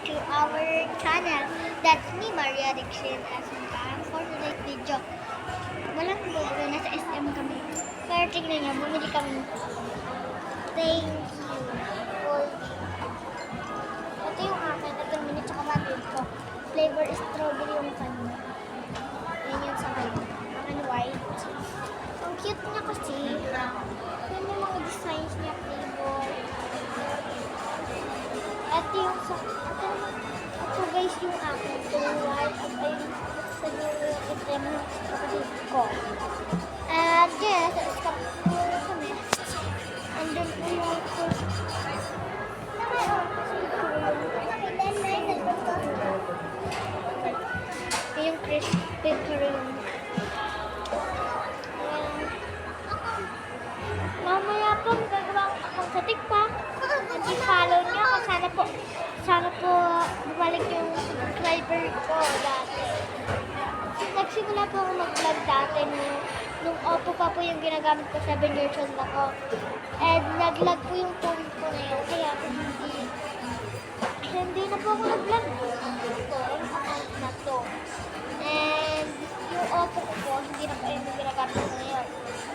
to our channel. That's me, Maria Dixon Asunta. For today's video, walang bobo, nasa SM kami. Pero tignan nyo, bumili kami. Thank you. Ito yung akin, ito yung mini tsaka mabit ko. Flavor strawberry yung kanya. Yan yung sa kanya. Akin white. Ang cute niya kasi. Yan yung mga designs niya, flavor. Ito yung sa... Ito guys yung akin. Ito yung white. At ayun sa yung item ng kapatid ko. At yes, stop po kami. And then po yung yung crispy cream. Mamaya po, gagawa akong sa TikTok. I-follow niyo ako. Sana po bumalik yung subscriber ko dati. Nagsimula po ako mag-vlog dati nung Oppo pa po yung ginagamit ko, 7 years old ako. And nag-lag po yung phone ko na yun. Kaya hindi na po ako nag-vlog. Ito, yung account na to. And yung Oppo ko po, hindi na po yung ginagamit ko ngayon.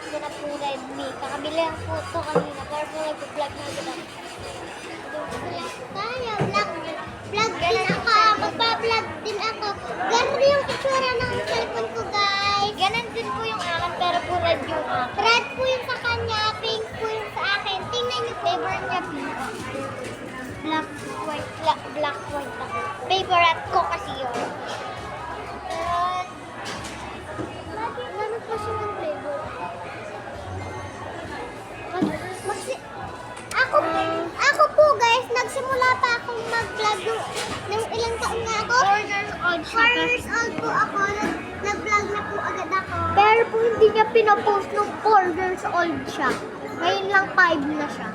Ito na po Redmi. Kakabili ang photo kanina. Pero po nag-vlog na din ako. Tayo, vlog din ako. Magpa-vlog din ako. Ganun yung itsura ng cellphone ko, guys. Ganun din po yung akin, pero po red yung akin. Red po yung sa kanya, pink po yung sa akin. Tingnan yung favorite niya, pink. Black, white ako. Favorite ko kasi yun. Ganun po siya ng flavor. Ako po guys, nagsimula pa akong mag-vlog nung ilang taon na ako. 4 years old siya. 4 years old po ako, nag-vlog na po agad ako. Pero po hindi niya pinapost nung 4 years old siya. Ngayon lang 5 na siya.